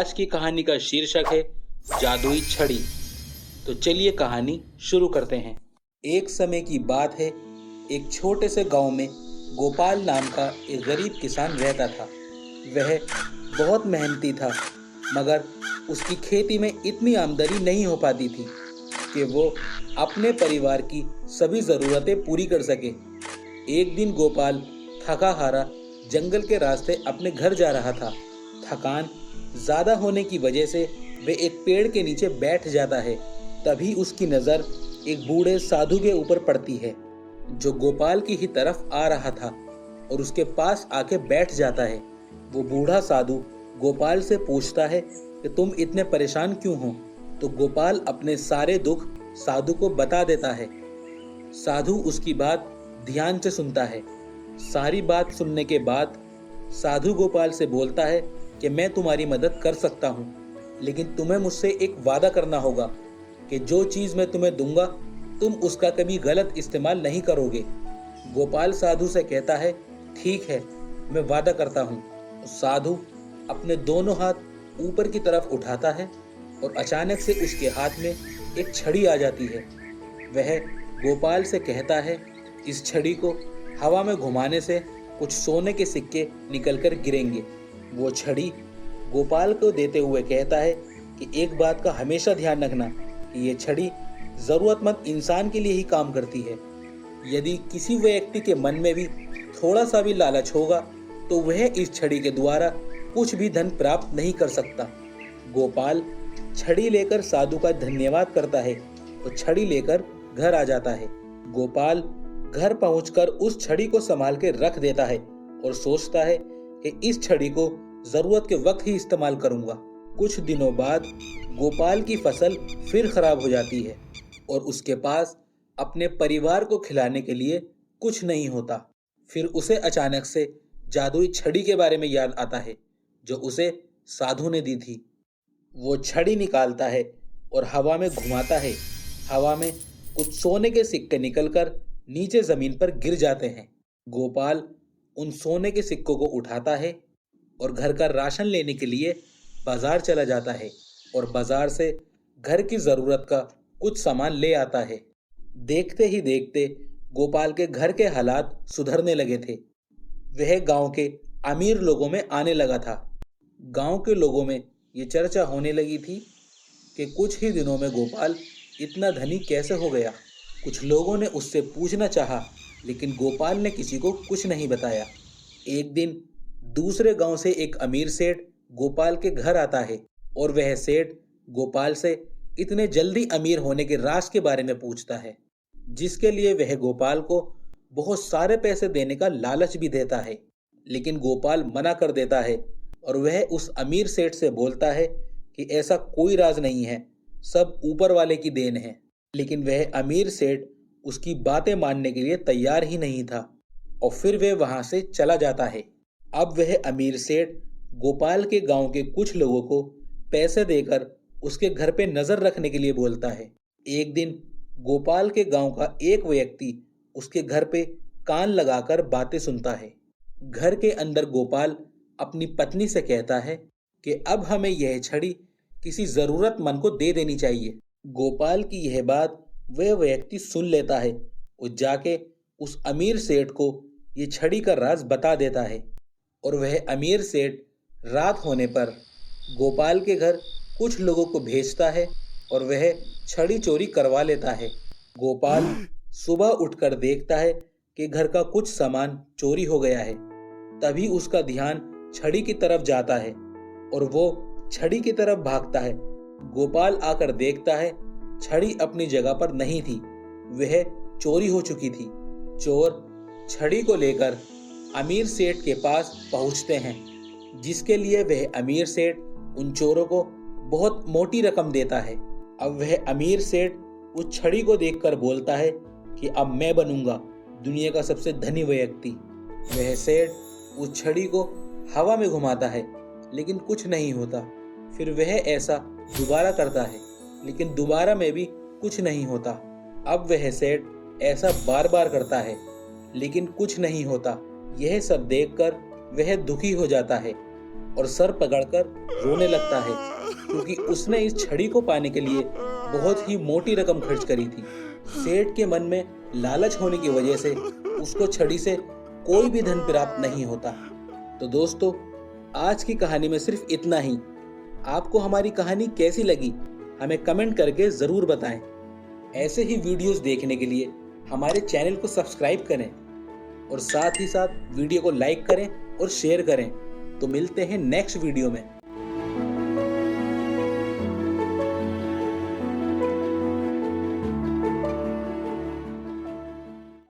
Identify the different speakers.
Speaker 1: आज की कहानी का शीर्षक है जादुई छड़ी। तो चलिए कहानी शुरू करते हैं। एक समय की बात है, एक छोटे से गांव में गोपाल नाम का एक गरीब किसान रहता था। वह बहुत मेहनती था, मगर उसकी खेती में इतनी आमदनी नहीं हो पाती थी कि वो अपने परिवार की सभी ज़रूरतें पूरी कर सके। एक दिन गोपाल थका हारा जंगल के रास्ते अपने घर जा रहा था। थकान ज़्यादा होने की वजह से वह एक पेड़ के नीचे बैठ जाता है। तभी उसकी नज़र एक बूढ़े साधु के ऊपर पड़ती है, जो गोपाल की ही तरफ आ रहा था और उसके पास आके बैठ जाता है। वो बूढ़ा साधु गोपाल से पूछता है कि तुम इतने परेशान क्यों हो। तो गोपाल अपने सारे दुख साधु को बता देता है। साधु उसकी बात ध्यान से सुनता है। सारी बात सुनने के बाद साधु गोपाल से बोलता है कि मैं तुम्हारी मदद कर सकता हूँ, लेकिन तुम्हें मुझसे एक वादा करना होगा कि जो चीज़ मैं तुम्हें दूंगा तुम उसका कभी गलत इस्तेमाल नहीं करोगे। गोपाल साधु से कहता है, ठीक है, मैं वादा करता हूँ। साधु अपने दोनों हाथ ऊपर की तरफ उठाता है और अचानक से उसके हाथ में एक छड़ी आ जाती है। वह गोपाल से कहता है, इस छड़ी को हवा में घुमाने से कुछ सोने के सिक्के निकलकर गिरेंगे। वो छड़ी गोपाल को देते हुए कहता है कि एक बात का हमेशा ध्यान रखना कि ये छड़ी ज़रूरतमंद इंसान के लिए ही काम करती है। यदि किसी व्यक्ति के मन में भी थोड़ा सा भी लालच होगा तो वह इस छड़ी के द्वारा कुछ भी धन प्राप्त नहीं कर सकता। गोपाल छड़ी लेकर साधु का धन्यवाद करता है और छड़ी लेकर घर आ जाता है। गोपाल घर पहुंचकर उस छड़ी को संभाल के रख देता है और सोचता है कि इस छड़ी को जरूरत के वक्त ही इस्तेमाल करूंगा। कुछ दिनों बाद गोपाल की फसल फिर खराब हो जाती है और उसके पास अपने परिवार को खिलाने के लिए कुछ नहीं होता। फिर उसे अचानक से जादुई छड़ी के बारे में याद आता है जो उसे साधु ने दी थी। वो छड़ी निकालता है और हवा में घुमाता है। हवा में कुछ सोने के सिक्के निकलकर नीचे जमीन पर गिर जाते हैं। गोपाल उन सोने के सिक्कों को उठाता है और घर का राशन लेने के लिए बाजार चला जाता है और बाजार से घर की जरूरत का कुछ सामान ले आता है। देखते ही देखते गोपाल के घर के हालात सुधरने लगे थे। वह गांव के अमीर लोगों में आने लगा था। गांव के लोगों में ये चर्चा होने लगी थी कि कुछ ही दिनों में गोपाल इतना धनी कैसे हो गया। कुछ लोगों ने उससे पूछना चाहा, लेकिन गोपाल ने किसी को कुछ नहीं बताया। एक दिन दूसरे गांव से एक अमीर सेठ गोपाल के घर आता है और वह सेठ गोपाल से इतने जल्दी अमीर होने के राज के बारे में पूछता है, जिसके लिए वह गोपाल को बहुत सारे पैसे देने का लालच भी देता है। लेकिन गोपाल मना कर देता है और वह उस अमीर सेठ से बोलता है कि ऐसा कोई राज नहीं है, सब ऊपर वाले की देन है। लेकिन वह अमीर सेठ उसकी बातें मानने के लिए तैयार ही नहीं था और फिर वह वहां से चला जाता है। अब वह अमीर सेठ गोपाल के गांव के कुछ लोगों को पैसे देकर उसके घर पे नजर रखने के लिए बोलता है। एक दिन गोपाल के गांव का एक व्यक्ति उसके घर पे कान लगाकर बातें सुनता है। घर के अंदर गोपाल अपनी पत्नी से कहता है कि अब हमें यह छड़ी किसी जरूरतमंद को दे देनी चाहिए। गोपाल की यह बात वह व्यक्ति सुन लेता है और जाके उस अमीर सेठ को ये छड़ी का राज बता देता है और वह अमीर सेठ रात होने पर गोपाल के घर कुछ लोगों को भेजता है और वह छड़ी चोरी करवा लेता है। गोपाल सुबह उठकर देखता है कि घर का कुछ सामान चोरी हो गया है। तभी उसका ध्यान छड़ी की तरफ जाता है और वो छड़ी की तरफ भागता है। गोपाल आकर देखता है छड़ी अपनी जगह पर नहीं थी, वह चोरी हो चुकी थी। चोर छड़ी को लेकर अमीर सेठ के पास पहुंचते हैं, जिसके लिए वह अमीर सेठ उन चोरों को बहुत मोटी रकम देता है। अब वह अमीर सेठ उस छड़ी को देखकर बोलता है कि अब मैं बनूंगा दुनिया का सबसे धनी व्यक्ति। वह सेठ उस छड़ी को हवा में घुमाता है, लेकिन कुछ नहीं होता। फिर वह ऐसा दोबारा करता है, लेकिन दोबारा में भी कुछ नहीं होता। अब वह सेठ ऐसा बार बार करता है, लेकिन कुछ नहीं होता। यह सब देखकर वह दुखी हो जाता है और सर पकड़कर रोने लगता है, क्योंकि उसने इस छड़ी को पाने के लिए बहुत ही मोटी रकम खर्च करी थी। सेठ के मन में लालच होने की वजह से उसको छड़ी से कोई भी धन प्राप्त नहीं होता। तो दोस्तों, आज की कहानी में सिर्फ इतना ही। आपको हमारी कहानी कैसी लगी हमें कमेंट करके ज़रूर बताएं। ऐसे ही वीडियोस देखने के लिए हमारे चैनल को सब्सक्राइब करें और साथ ही साथ वीडियो को लाइक करें और शेयर करें। तो मिलते हैं नेक्स्ट वीडियो में।